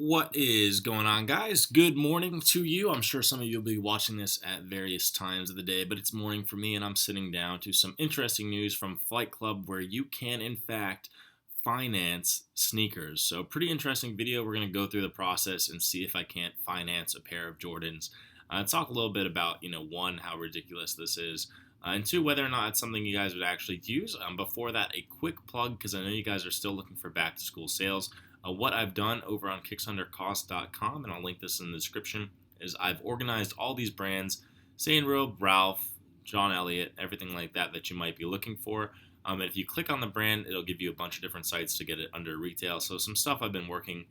What is going on, guys? Good morning to you. I'm sure some of you will be watching this at various times of the day, but it's morning for me, and I'm sitting down to some interesting news from Flight Club where you can, in fact, finance sneakers. So, pretty interesting video. We're going to go through the process and see if I can't finance a pair of Jordans. Talk a little bit about, one, how ridiculous this is, and two, whether or not it's something you guys would actually use. Before that, a quick plug because I know you guys are still looking for back to school sales. What I've done over on kicksundercost.com, and I'll link this in the description, is I've organized all these brands, Sandro, Ralph, John Elliott, everything like that that you might be looking for. And if you click on the brand, it'll give you a bunch of different sites to get it under retail. So some stuff I've been working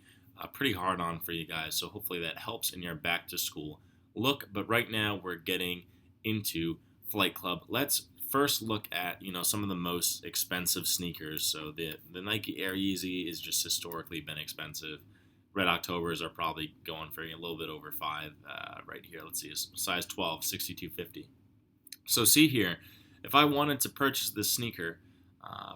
pretty hard on for you guys. So hopefully that helps in your back to school look. But right now we're getting into Flight Club. Let's first look at some of the most expensive sneakers. So the Nike Air Yeezy is just historically been expensive. Red Octobers are probably going for a little bit over five right here. Let's see, size 12, 62.50. So see here, if I wanted to purchase this sneaker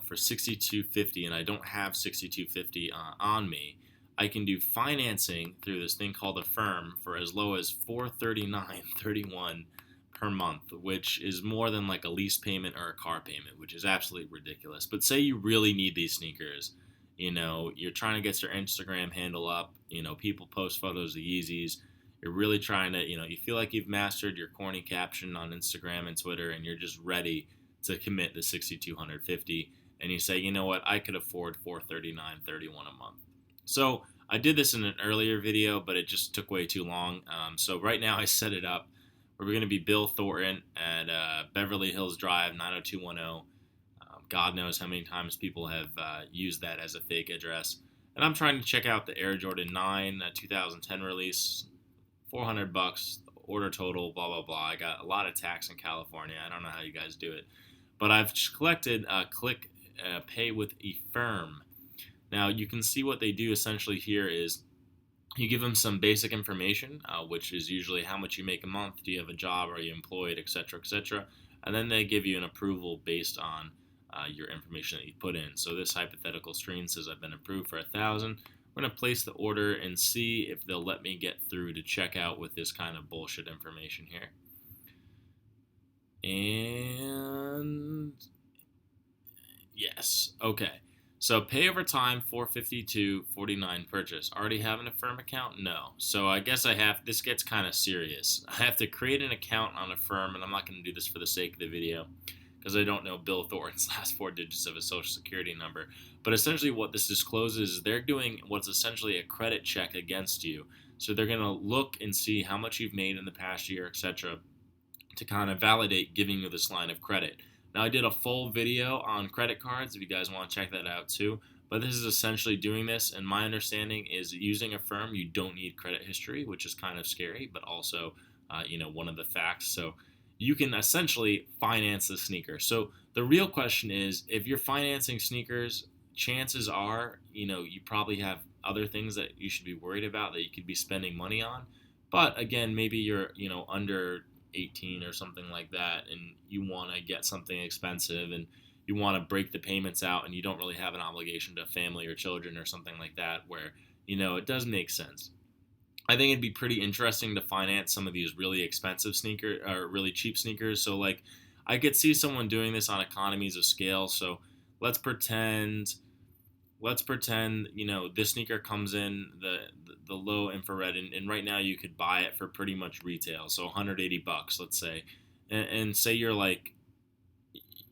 for 62.50 and I don't have 62.50 on me, I can do financing through this thing called Affirm for as low as 439.31 per month, which is more than like a lease payment or a car payment, which is absolutely ridiculous. But say you really need these sneakers, you're trying to get your Instagram handle up, people post photos of Yeezys. You're really trying to, you feel like you've mastered your corny caption on Instagram and Twitter, and you're just ready to commit the 6,250, and you say, you know what, I could afford 439.31 a month. So I did this in an earlier video, but it just took way too long. So right now I set it up. We're going to be Bill Thornton at Beverly Hills Drive, 90210. God knows how many times people have used that as a fake address. And I'm trying to check out the Air Jordan 9 2010 release, $400, order total, blah, blah, blah. I got a lot of tax in California. I don't know how you guys do it. But I've collected click pay with Affirm. Now, you can see what they do essentially here is you give them some basic information, which is usually how much you make a month, do you have a job, are you employed, etc., etc. And then they give you an approval based on your information that you put in. So this hypothetical screen says I've been approved for 1,000. We're going to place the order and see if they'll let me get through to checkout with this kind of bullshit information here. And yes, okay. So pay over time, $452.49 purchase. Already have an Affirm account? No. So I guess this gets kind of serious. I have to create an account on Affirm, and I'm not going to do this for the sake of the video because I don't know Bill Thornton's last four digits of his social security number. But essentially what this discloses is they're doing what's essentially a credit check against you. So they're going to look and see how much you've made in the past year, etc., to kind of validate giving you this line of credit. Now, I did a full video on credit cards if you guys want to check that out too. But this is essentially doing this, and my understanding is using Affirm, you don't need credit history, which is kind of scary, but also, one of the facts. So you can essentially finance the sneaker. So the real question is, if you're financing sneakers, chances are, you probably have other things that you should be worried about that you could be spending money on. But again, maybe you're, under 18 or something like that, and you want to get something expensive and you want to break the payments out and you don't really have an obligation to family or children or something like that where, it does make sense. I think it'd be pretty interesting to finance some of these really expensive sneakers or really cheap sneakers. So like I could see someone doing this on economies of scale. So let's pretend this sneaker comes in the low infrared, and right now you could buy it for pretty much retail, so $180, let's say, and say you're like,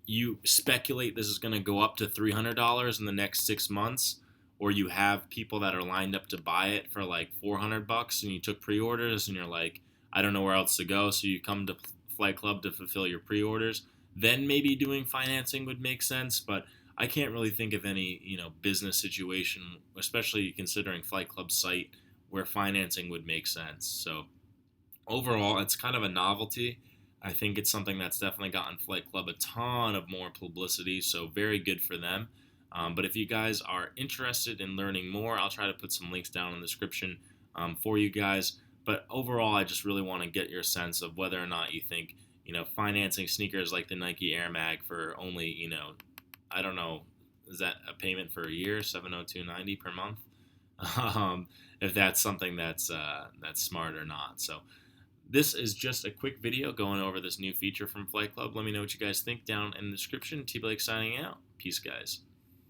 you speculate this is going to go up to $300 in the next 6 months, or you have people that are lined up to buy it for like $400, and you took pre-orders, and you're like, I don't know where else to go, so you come to Flight Club to fulfill your pre-orders. Then maybe doing financing would make sense, but I can't really think of any, business situation, especially considering Flight Club's site, where financing would make sense. So overall, it's kind of a novelty. I think it's something that's definitely gotten Flight Club a ton of more publicity, so very good for them. But if you guys are interested in learning more, I'll try to put some links down in the description for you guys. But overall, I just really want to get your sense of whether or not you think, financing sneakers like the Nike Air Mag for only, I don't know, is that a payment for a year, $702.90 per month? um, if that's something that's smart or not. So this is just a quick video going over this new feature from Flight Club. Let me know what you guys think down in the description. T Blake signing out. Peace, guys.